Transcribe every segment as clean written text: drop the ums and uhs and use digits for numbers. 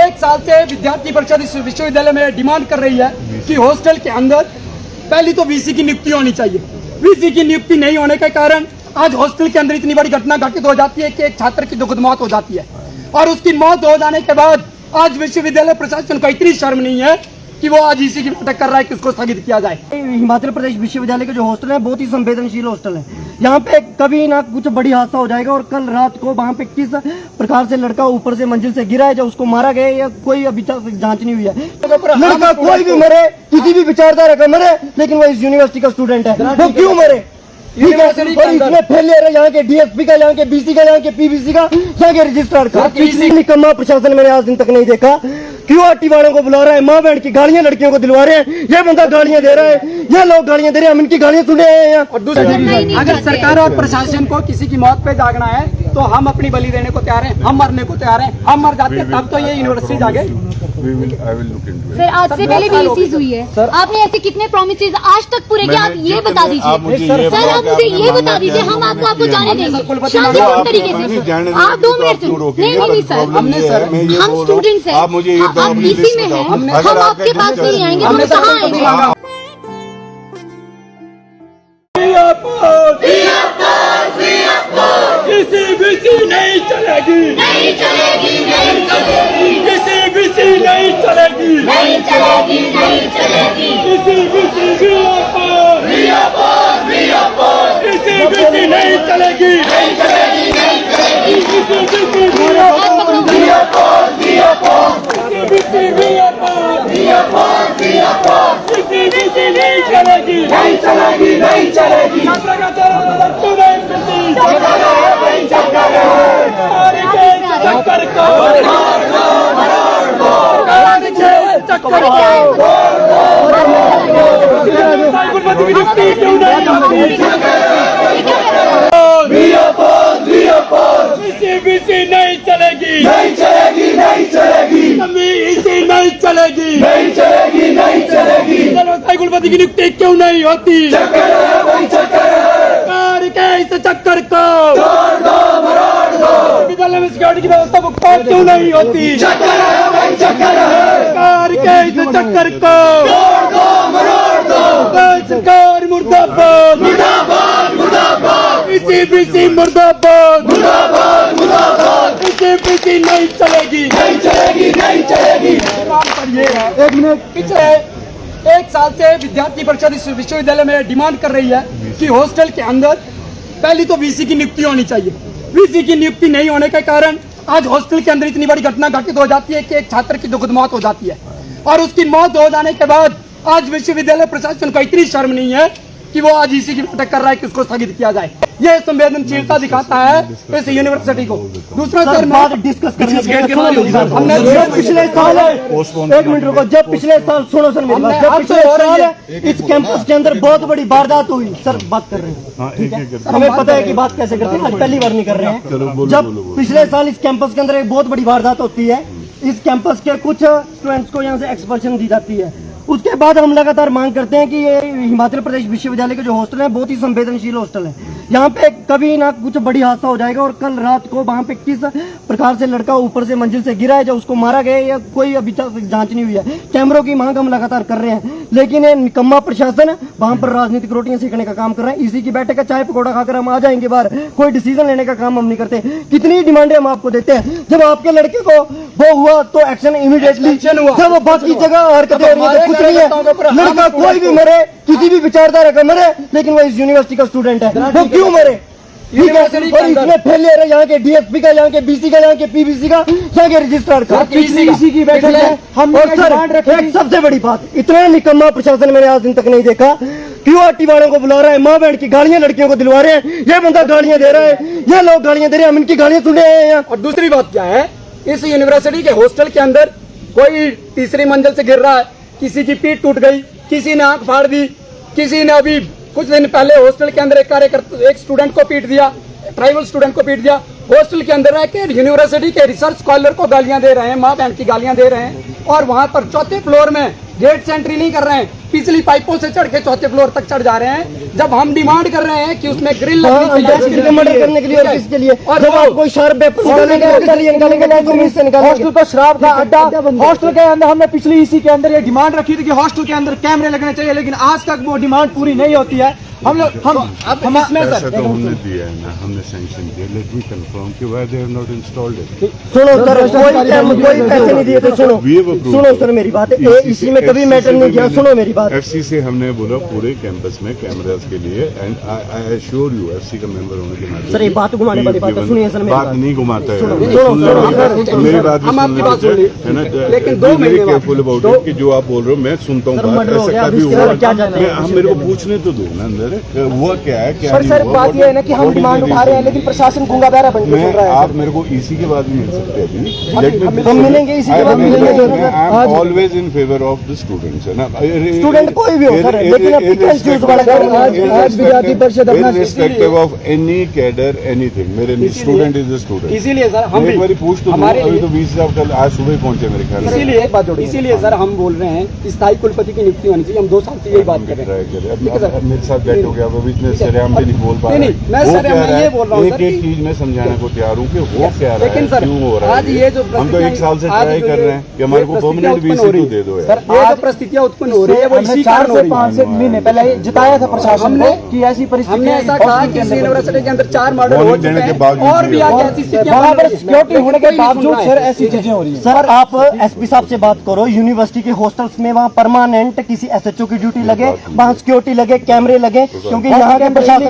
एक साल से विद्यार्थी परिषद इस विश्वविद्यालय में डिमांड कर रही है कि हॉस्टल के अंदर पहली तो वीसी की नियुक्ति होनी चाहिए। वीसी की नियुक्ति नहीं होने के कारण आज हॉस्टल के अंदर इतनी बड़ी घटना घटित हो जाती है कि एक छात्र की दुखद मौत हो जाती है, और उसकी मौत हो जाने के बाद आज विश्वविद्यालय प्रशासन को इतनी शर्म नहीं है कि वो आज इसी की नाटक कर रहा है कि उसको स्थगित किया जाए। हिमाचल प्रदेश विश्वविद्यालय के जो हॉस्टल है बहुत ही संवेदनशील हॉस्टल है। यहाँ पे कभी ना कुछ बड़ी हादसा हो जाएगा, और कल रात को वहाँ पे किस प्रकार से लड़का ऊपर से मंजिल से गिरा है, जब उसको मारा गया या कोई अभी तक जांच नहीं हुई है। लड़का कोई भी मरे, किसी भी विचारधारा का मरे, लेकिन वो इस यूनिवर्सिटी का स्टूडेंट है, वो क्यों मरे? इसमें फेलियर है यहाँ के डीएसपी का, यहाँ के बीसी का, यहाँ के पीबीसी का, यहाँ के रजिस्ट्रार का। निकम्मा प्रशासन मैंने आज दिन तक नहीं देखा। क्यूआरटी वालों को बुला रहा है, माँ बहन की गालियां लड़कियों को दिलवा रहे हैं, ये बंदा गालियां दे रहा है, ये लोग गालियां दे रहे हैं, हम इनकी गालियां सुने हैं यहाँ। और अगर सरकार और प्रशासन को किसी की मौत पे जागना है तो हम अपनी बलि देने को तैयार हैं, हम मरने को तैयार हैं। हम मर जाते हैं तब तो ये यूनिवर्सिटी जागे। सर आज से पहले भी ये चीज हुई है, आपने ऐसे कितने प्रोमिसेस आज तक पूरे किए, आप ये बता दीजिए। सर आप मुझे ये बता दीजिए, हम आपको जाने देंगे शांतिपूर्ण तरीके से। आप 2 मिनट नहीं सर, हम स्टूडेंट्स हैं, आप इसी में हैं, हम आपके पास नहीं आएंगे, हम कहाँ आएंगे? किसी बीसी नहीं चलेगी, नहीं चलेगी, नहीं चलेगी, किसी बीसी नहीं चलेगी, नहीं चलेगी, नहीं चलेगी, किसी बीसी किसी बीसी नहीं चलेगी, नहीं चलेगी, नहीं चलेगी, किसी बीसी नहीं चलेगी, नहीं चलेगी, नहीं चलेगी। चक्कर नहीं चलेगी, नहीं चलेगी, नहीं चलेगी, इसी नहीं चलेगी, नहीं चलेगी, नहीं चलेगी। कुलपति की नियुक्ति क्यों नहीं होती? चक्कर है भाई, चक्कर है। इस चक्कर को तोड़ दो, मरोड़ दो। विद्यालय में सिक्योरिटी की व्यवस्था को क्यों नहीं होती? चक्कर है भाई, चक्कर है। इस चक्कर को तोड़ दो, मरोड़ दो। सरकार मुर्दाबाद, मुर्दाबाद, मुर्दाबाद, इसी बीसी मुर्दाबाद, मुर्दाबाद, मुर्दाबाद, इसी बीसी नहीं चलेगी, नहीं चलेगी, नहीं चलेगी। एक मिनट, पिछले एक साल से विद्यार्थी परिषद इस विश्वविद्यालय में डिमांड कर रही है कि हॉस्टल के अंदर पहली तो वीसी की नियुक्ति होनी चाहिए। वीसी की नियुक्ति नहीं होने के कारण आज हॉस्टल के अंदर इतनी बड़ी घटना घटित हो जाती है कि एक छात्र की दुखद मौत हो जाती है, और उसकी मौत हो जाने के बाद आज विश्वविद्यालय प्रशासन को इतनी शर्म नहीं है कि वो आज इसी की नाटक कर रहा है कि उसको स्थगित किया जाए। ये संवेदनशीलता दिखाता है इस यूनिवर्सिटी को। दूसरा सर बात डिस्कस करने हमने पिछले साल, एक मिनट रुको, जब पिछले साल, सुनो सर मेरी बात, जब पिछले साल इस कैंपस के अंदर बहुत बड़ी वारदात हुई, सर बात कर रहे हैं, ठीक है, हमें पता है कि बात कैसे करते हैं, आज पहली बार नहीं कर रहे हैं। जब पिछले साल इस कैंपस के अंदर एक बहुत बड़ी वारदात होती है, इस कैंपस के कुछ स्टूडेंट्स को यहाँ से एक्सपल्शन दी जाती है, उसके बाद हम लगातार मांग करते हैं कि ये हिमाचल प्रदेश विश्वविद्यालय के जो हॉस्टल है बहुत ही संवेदनशील हॉस्टल है। यहाँ पे कभी ना कुछ बड़ी हादसा हो जाएगा, और कल रात को वहाँ पे किस प्रकार से लड़का ऊपर से मंजिल से गिरा है, जब उसको मारा गया या कोई अभी तक जांच नहीं हुई है। कैमरों की मांग हम लगातार कर रहे हैं, लेकिन ये निकम्मा प्रशासन वहाँ पर राजनीतिक रोटियां सेकने का काम कर रहे हैं। इसी की बैठक का चाय पकौड़ा खाकर हम आ जाएंगे बाहर, कोई डिसीजन लेने का काम हम नहीं करते। कितनी डिमांडें हम आपको देते हैं, जब आपके लड़के को वो हुआ तो एक्शन इमीडिएटली, जब वो बाकी जगह हरकतें कुछ नहीं है। लड़का कोई भी मरे, किसी भी विचारधारा का मरे, लेकिन वो इस यूनिवर्सिटी का स्टूडेंट है, वो क्यों मरे? ठीक है, और इसमें फेलियर है यहाँ के डीएसपी का, यहाँ के बीसी का, यहाँ के पीबीसी का, यहाँ के रजिस्ट्रार का। इसी की बैठक है। हम सर सबसे बड़ी बात, इतना निकम्मा प्रशासन मैंने आज दिन तक नहीं देखा। क्यूआरटी वालों को बुला रहा है, माँ बहन की गालियां लड़कियों को दिलवा रहे हैं, ये बंदा गालियां दे रहा है, ये लोग गालियां दे रहे हैं, हम इनकी गालियां सुने हैं यहाँ। और दूसरी बात क्या है, इस यूनिवर्सिटी के हॉस्टल के अंदर कोई तीसरी मंजिल से गिर रहा है, किसी की पीठ टूट गई, किसी ने आंख फाड़ दी, किसी ने अभी कुछ दिन पहले हॉस्टल के अंदर एक स्टूडेंट को पीट दिया, ट्राइबल स्टूडेंट को पीट दिया। हॉस्टल के अंदर रह के यूनिवर्सिटी के रिसर्च स्कॉलर को गालियां दे रहे हैं, माँ बहन की गालियां दे रहे हैं, और वहां पर चौथे फ्लोर में गेट से एंट्री नहीं कर रहे हैं, पिछली पाइपों से चढ़ के चौथे फ्लोर तक चढ़ जा रहे हैं। जब हम डिमांड कर रहे हैं कि उसमें ग्रिल मर्डर करने के लिए और किसके लिए, और जब वो- आप कोई शार्प वेपन निकालेंगे तो किस लिए निकालेंगे, नहीं तो मीन से निकालेंगे। हॉस्टल को शराब का अड्डा, हॉस्टल के अंदर हमने पिछली इसी के अंदर ये डिमांड रखी थी कि हॉस्टल के अंदर कैमरे लगने चाहिए, लेकिन आज तक वो डिमांड पूरी नहीं होती है। हम लोग हम इसमें पैसा तो हमने दिया है ना, हमने सैंक्शन किया, लेट मी कंफर्म कि why they have not installed it. सुनो सर, कोई पैसे नहीं दिए थे। सुनो We have approved. सुनो सर, मेरी बात है, इसी में कभी मैटर नहीं किया। सुनो मेरी बात, एफसी से हमने बोला पूरे कैंपस में कैमरास के लिए, and I assure you FC का मेंबर होने के नाते सर ये बात घुमाने वाली बात है, सुनिए सर मेरी बात बात। नहीं घुमाता है, सुनो, मेरी बात हम आपकी बात सुन ली, है ना, लेकिन 2 महीने बाद केयरफुल अबाउट इट कि जो आप बोल रहे हो मैं सुनता हूँ सर, बात, मर्डर हो ऐसा गया, कभी अभी हुआ क्या चाहते हैं? हम मेरे को पूछने तो दो ना अंदर हुआ क्या है क्या पर नहीं सर हुआ, बात what- ये है ना कि हम what is डिमांड the उठा रहे हैं, reason? लेकिन प्रशासन गूंगा बहरा बन के सुन मैं रहा है। आप मेरे को इसी के बाद भी मिल सकते हैं अभी। हम मिलेंगे इसी के बाद मिलेंगे। I am always in favour of the students, है ना, स्टूडेंट कोई भी हो सर, लेकिन अब पिकल चूज वाला कर आज विद्यार्थी परिषद अपना irrespective of any cadre anything, मेरे स्टूडेंट इज अ स्टूडेंट। इसीलिए सर हम एक बार पूछ तो हमारे अभी तो 20 साहब कल आज सुबह ही पहुंचे मेरे ख्याल से। इसीलिए सर हम बोल रहे हैं कि स्थायी कुलपति की नियुक्ति होनी चाहिए। हम 2 साल से यही बात कर रहे हैं। ट्राई करें। ठीक है सर। अब मेरे साथ बैठ हो गया, अब इतने सरेआम भी नहीं बोल पा नहीं, रहे। नहीं, मैं वो सरेआम क्या मैं रहा ये है, बोल रहा हूँ एक सर एक कि- चीज मैं समझाने को तैयार हूँ कि वो क्या रहा लेकिन है, सर, क्यों हो रहा आज है। ये जो हम तो 1 साल से आज ट्राई जो कर ये- रहे हैं कि हमारे को ये परमानेंट परिस्थितियां वीसी उत्पन्न हो तो रही दे दो है। यार। सर ये जो परिस्थितियां उत्पन्न हो रही है वो हमने इसी 4 कारण हो से रही है। 5 महीने पहले जिताया था प्रशासन को कि ऐसी परिस्थिति हमने ऐसा कहा कि इस यूनिवर्सिटी के अंदर 4 मर्डर हो वार्निंग चुके देने के हैं बावजूद और भी भी आगे ऐसी स्थितियां वहाँ बन पर रही हैं। सिक्योरिटी होने के कोई नहीं सुन बावजूद रहा है। सर ऐसी चीजें हो रही है। सर आप एसपी साहब से बात करो, यूनिवर्सिटी के हॉस्टल्स में वहाँ परमानेंट किसी एसएचओ की ड्यूटी लगे, वहाँ सिक्योरिटी लगे, कैमरे लगे, क्योंकि यहाँ के प्रशासन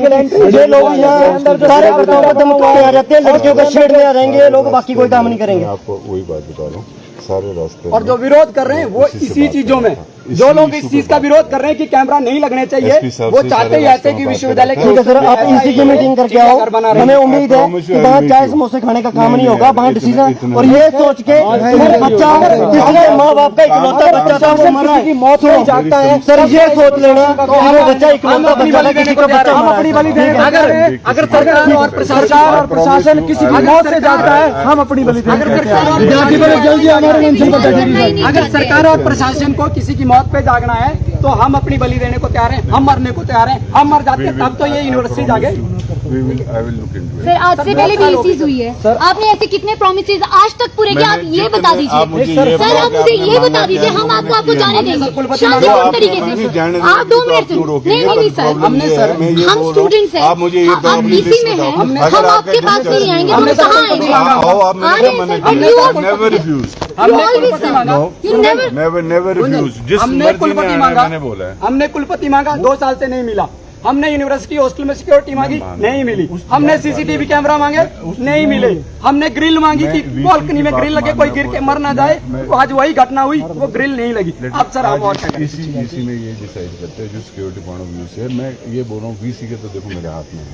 ये लोग यहाँ सारे बताओ धमकाने आ जाते हैं, लड़कियों का छेड़ने आ जाएंगे ये लोग, बाकी कोई काम नहीं करेंगे। मैं आपको वही बात बता रहा हूँ, सारे रास्ते और जो विरोध कर रहे हैं वो इसी से इसी बात चीजों कर में, रहा था। जो इसी लोग issue इस पे चीज का बात विरोध कर रहे हैं कि कैमरा नहीं लगने चाहिए, SP साहब वो से चाहते सारे ही ऐसे रास्ते कि में विश्वविद्यालय बात ठीक है सर, आप इसी की मीटिंग करके आओ, हमें उम्मीद है कि वहाँ चाय समोसे खाने का काम नहीं होगा, वहाँ डिसीजन, और ये सोच के बच्चा जिसने माँ बाप का इकलौता बच्चा था वो मरा की मौत हो जाता है सर, ये सोच लेना कि वो बच्चा इकलौता बच्चा था, किसी का बच्चा हम मरा अपनी है। बलि देने को अगर तैयार हैं। अगर सरकार और प्रशासन किसी की मौत से जाता है, हम अपनी बलि देने को तैयार हैं। विद्यार्थी बड़े जल्दी हमारे मेंशन पर अगर सरकार और प्रशासन को किसी की मौत पे जागना है तो हम अपनी बलि देने को तैयार हैं, हम मरने को तैयार हैं। हम मर जाते हैं तब तो ये यूनिवर्सिटी जागे। I will look into it. Sir आज से पहले भी ये चीज हुई है। आपने ऐसे कितने प्रोमिसेस आज तक पूरे किए, आप ये बता आप दीजिए। मुझे सर ये आप मुझे ये बता दीजिए, हम आपको जाने देंगे शांतिपूर्ण तरीके से। आप 2 मिनट नहीं नहीं सर, हमने सर हम स्टूडेंट्स हैं, आप मुझे ये आप इसी में हैं, हम आपके पास नहीं आएंगे, हम कहाँ आएंगे? आओ आप आ मेरे रहे को हैं मना sir, but you are- never refuse, you always sir, you never never refuse, जिस हमने मर्जी में कुलपति आया मांगा, मैंने बोला है। हमने कुलपति मांगा, 2 साल से नहीं मिला। हमने यूनिवर्सिटी हॉस्टल में सिक्योरिटी मांगी, नहीं मिली। हमने सीसीटीवी कैमरा मांगे, नहीं मिले। हमने ग्रिल मांगी कि बालकनी में ग्रिल लगे, कोई गिर के मर ना जाए। तो आज वही घटना हुई, वो ग्रिल नहीं लगी। अब सर आप और क्या करें? इसी में ये डिसाइड करते हैं जो सिक्योरिटी पॉइंट ऑफ व्यू से। मैं ये बोल रहा हूँ वीसी के तो देखो मेरे हाथ में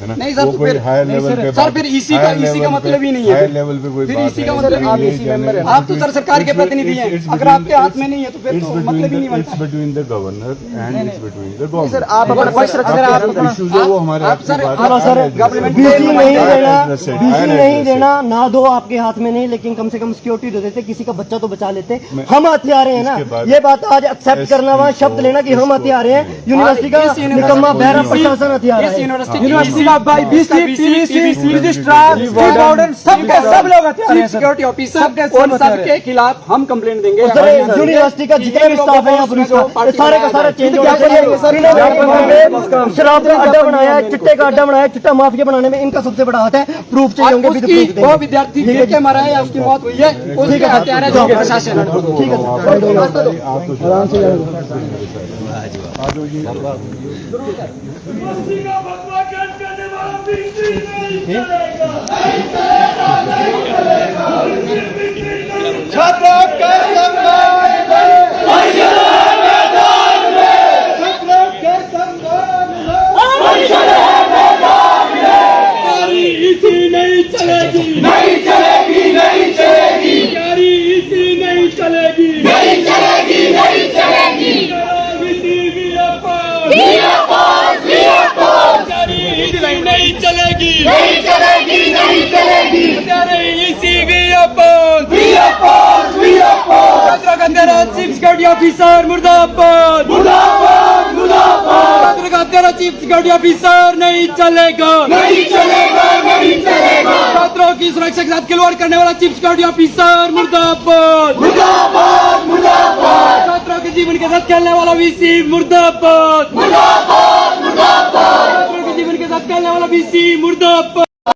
है ना, नहीं सर, वो तो कोई फिर- हायर लेवल पे सर, फिर इसी का मतलब ही नहीं है। हायर लेवल पे कोई फिर बात इसी का है। मतलब आप ये इसी जाने- मेंबर हैं। आप तो सर सरकार के प्रतिनिधि हैं। It's अगर आपके हाथ में नहीं है तो फिर तो मतलब ही नहीं बनता। It's between the governor and it's between the government. Sir आप अगर वॉइस रख रहे हैं, आप अपना इश्यूज है वो हमारे आप हाथ सर- की बात आप है। Sir, I government address it. BC नहीं I देना, address it. I BC address नहीं it. देना ना दो आपके हाथ में नहीं, लेकिन कम से कम सिक्योरिटी दे देते, किसी का बच्चा तो बचा लेते। हम हथियारे हैं ना, इसके बाद ये बात आज एक्सेप्ट करना, वहाँ शब्द लेना कि हम हथियारे हैं। यूनिवर्सिटी का निकम्मा बहरा प्रशासन हथियार इस है। यूनिवर्सिटी का भाई बीसी पीवीसी रजिस्ट्रार वार्डन सब लोग हथियार हैं सर। सिक्योरिटी ऑफिसर सबके सब और हथियार सबके खिलाफ हम कंप्लेंट देंगे। सर यूनिवर्सिटी का जितना भी स्टाफ है यहाँ पुलिस का, ये सारे का सारा चेंज होना चाहिए। इन्होंने शराब का अड्डा बनाया है, चिट्टे का अड्डा बनाया है, चिट्टा माफिया बनाने में इनका सबसे बड़ा हाथ है। प्रूफ चाहिए होंगे, भी तो उसकी प्रूफ देंगे। वो विद्यार्थी गिर के मरा है या उसकी मौत हुई है, उसके हथियार है जोगे प्रशासन। ठीक है सर। यारी इसी नहीं चलेगी, नहीं चलेगी, नहीं चलेगी। यारी इसी नहीं चलेगी, नहीं चलेगी, नहीं चलेगी। यारी इसी नहीं चलेगी, नहीं चलेगी, नहीं चलेगी। यारी इसी भी अपोज, चीफ सिक्योरिटी ऑफिसर मुर्दाबाद, मुर्दाबाद, मुर्दाबाद। चीफ सिक्योरिटी ऑफिसर नहीं चलेगा, नहीं चलेगा, नहीं चलेगा। छात्रों की सुरक्षा के साथ खिलवाड़ करने वाला चीफ सिक्योरिटी ऑफिसर मुर्दाबाद, मुर्दाबाद, मुर्दाबाद। छात्रों के जीवन के साथ खेलने वाला वीसी मुर्दाबाद, मुर्दाबाद, मुर्दाबाद।